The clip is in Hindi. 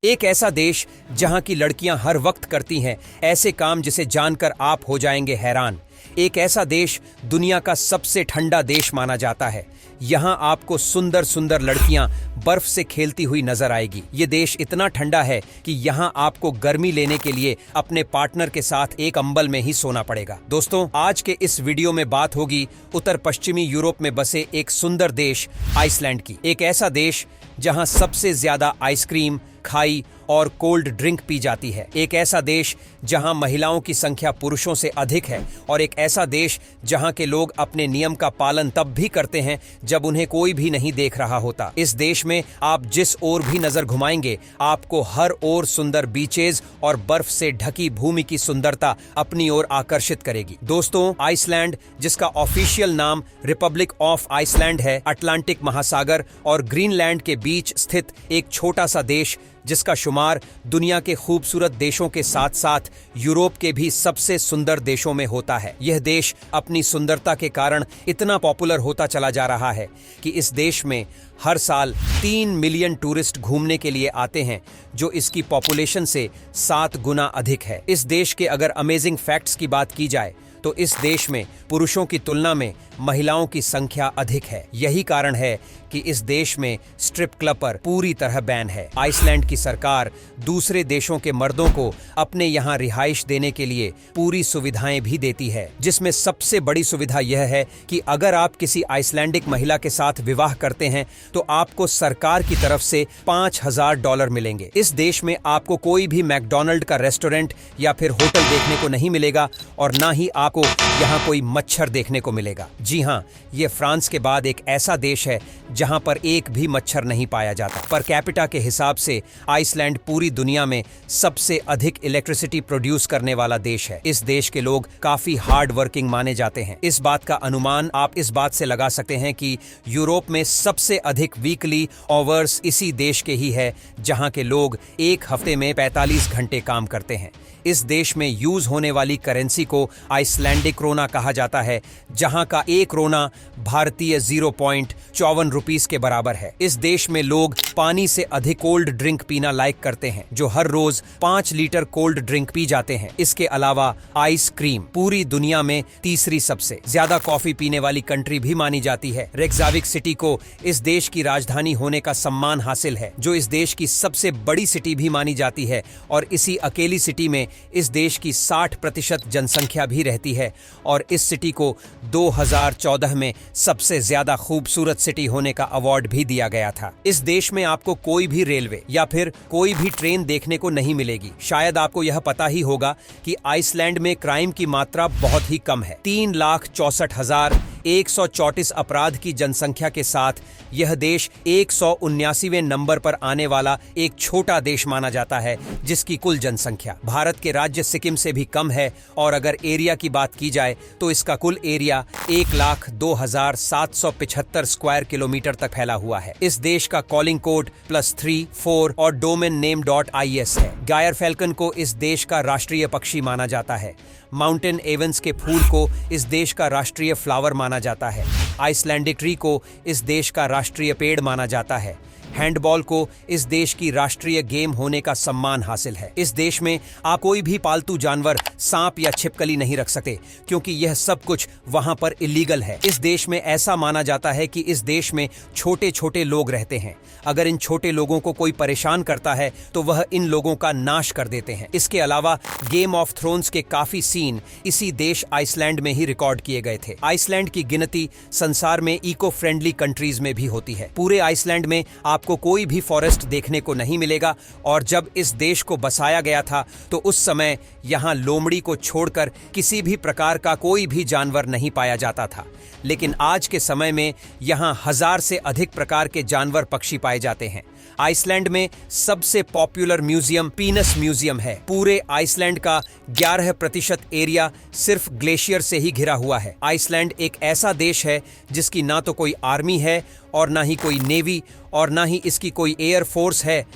एक ऐसा देश जहां की लड़कियां हर वक्त करती हैं ऐसे काम जिसे जानकर आप हो जाएंगे हैरान। एक ऐसा देश दुनिया का सबसे ठंडा देश माना जाता है। यहाँ आपको सुंदर सुंदर लड़कियां बर्फ से खेलती हुई नजर आएगी। ये देश इतना ठंडा है कि यहाँ आपको गर्मी लेने के लिए अपने पार्टनर के साथ एक अंबल में ही सोना पड़ेगा। दोस्तों, आज के इस वीडियो में बात होगी उत्तर पश्चिमी यूरोप में बसे एक सुंदर देश आइसलैंड की। एक ऐसा देश जहाँ सबसे ज्यादा आइसक्रीम, खाई और कोल्ड ड्रिंक पी जाती है। एक ऐसा देश जहां महिलाओं की संख्या पुरुषों से अधिक है और एक ऐसा देश जहां के लोग अपने नियम का पालन तब भी करते हैं जब उन्हें कोई भी नहीं देख रहा होता। इस देश में आप जिस ओर भी नजर घुमाएंगे आपको हर ओर सुंदर बीचेज और बर्फ से ढकी भूमि की सुंदरता अपनी ओर आकर्षित करेगी। दोस्तों, आइसलैंड, जिसका ऑफिशियल नाम रिपब्लिक ऑफ आइसलैंड है, अटलांटिक महासागर और ग्रीनलैंड के बीच स्थित एक छोटा सा देश जिसका शुमार दुनिया के खूबसूरत देशों के साथ साथ यूरोप के भी सबसे सुंदर देशों में होता है। यह देश अपनी सुंदरता के कारण इतना पॉपुलर होता चला जा रहा है कि इस देश में हर साल 3 मिलियन टूरिस्ट घूमने के लिए आते हैं, जो इसकी पॉपुलेशन से 7 गुना अधिक है। इस देश के अगर अमेजिंग फैक्ट्स की बात की जाए तो इस देश में पुरुषों की तुलना में महिलाओं की संख्या अधिक है। यही कारण है कि इस देश में स्ट्रिप क्लब पर पूरी तरह बैन है। आइसलैंड की सरकार दूसरे देशों के मर्दों को अपने यहाँ रिहाइश देने के लिए पूरी सुविधाएं भी देती है, जिसमें सबसे बड़ी सुविधा यह है कि अगर आप किसी आइसलैंडिक महिला के साथ विवाह करते हैं तो आपको सरकार की तरफ से $5000 मिलेंगे। इस देश में आपको कोई भी मैकडॉनल्ड का रेस्टोरेंट या फिर होटल देखने को नहीं मिलेगा और ना ही आपको यहाँ कोई मच्छर देखने को मिलेगा। जी हाँ, ये फ्रांस के बाद एक ऐसा देश है जहां पर एक भी मच्छर नहीं पाया जाता। पर कैपिटा के हिसाब से आइसलैंड पूरी दुनिया में सबसे अधिक इलेक्ट्रिसिटी प्रोड्यूस करने वाला देश है। इस देश के लोग काफी हार्ड वर्किंग माने जाते हैं। इस बात का अनुमान आप इस बात से लगा सकते हैं कि यूरोप में सबसे अधिक वीकली आवर्स इसी देश के ही है, जहां के लोग एक हफ्ते में 45 घंटे काम करते हैं। इस देश में यूज होने वाली करेंसी को आइसलैंडिक रोना कहा जाता है, जहां का एक रोना भारतीय 0.54 रुपीस के बराबर है। इस देश में लोग पानी से अधिक कोल्ड ड्रिंक पीना लाइक करते हैं, जो हर रोज 5 लीटर कोल्ड ड्रिंक पी जाते हैं। इसके अलावा आइसक्रीम पूरी दुनिया में तीसरी सबसे ज्यादा कॉफी पीने वाली कंट्री भी मानी जाती है। रेक्जाविक सिटी को इस देश की राजधानी होने का सम्मान हासिल है, जो इस देश की सबसे बड़ी सिटी भी मानी जाती है और इसी अकेली सिटी में इस देश की 60% जनसंख्या भी रहती है और इस सिटी को 2014 में सबसे ज्यादा खूबसूरत सिटी होने का अवार्ड भी दिया गया था। इस देश में आपको कोई भी रेलवे या फिर कोई भी ट्रेन देखने को नहीं मिलेगी। शायद आपको यह पता ही होगा कि आइसलैंड में क्राइम की मात्रा बहुत ही कम है। 3,64,134 अपराध की जनसंख्या के साथ यह देश 179वें नंबर पर आने वाला एक छोटा देश माना जाता है, जिसकी कुल जनसंख्या भारत के राज्य सिक्किम से भी कम है और अगर एरिया की बात की जाए तो इसका कुल एरिया 1,02,775 स्क्वायर किलोमीटर तक फैला हुआ है। इस देश का कॉलिंग कोड +3, 4 और डोमेन नेम .is है। गायर फैल्कन को इस देश का राष्ट्रीय पक्षी माना जाता है। माउंटेन एवंस के फूल को इस देश का राष्ट्रीय फ्लावर माना जाता है। आइसलैंडिक ट्री को इस देश का राष्ट्रीय पेड़ माना जाता है। हैंडबॉल को इस देश की राष्ट्रीय गेम होने का सम्मान हासिल है। इस देश में आप कोई भी पालतू जानवर, सांप या छिपकली नहीं रख सकते, क्योंकि यह सब कुछ वहां पर इलीगल है। इस देश में ऐसा माना जाता है कि इस देश में छोटे छोटे लोग रहते हैं। अगर इन छोटे लोगों को कोई परेशान करता है तो वह इन लोगों का नाश कर देते हैं। इसके अलावा गेम ऑफ थ्रोन्स के काफी सीन इसी देश आइसलैंड में ही रिकॉर्ड किए गए थे। आइसलैंड की गिनती संसार में इको फ्रेंडली कंट्रीज में भी होती है। पूरे आइसलैंड में आपको कोई भी फॉरेस्ट देखने को नहीं मिलेगा और जब इस देश को बसाया गया था तो उस समय यहाँ लोमड़ी को छोड़कर किसी भी प्रकार का कोई भी जानवर नहीं पाया जाता था। लेकिन आज के समय में यहाँ 1000 से अधिक प्रकार के जानवर, पक्षी पाए जाते हैं। आइसलैंड में सबसे पॉपुलर म्यूजियम पीनस म्यूजियम है। पूरे आइसलैंड का 11% एरिया सिर्फ ग्लेशियर से ही घिरा हुआ है। आइसलैंड एक ऐसा देश है जिसकी ना तो कोई आर्मी है और ना ही कोई नेवी और ना ही इसकी कोई एयर फोर्स है,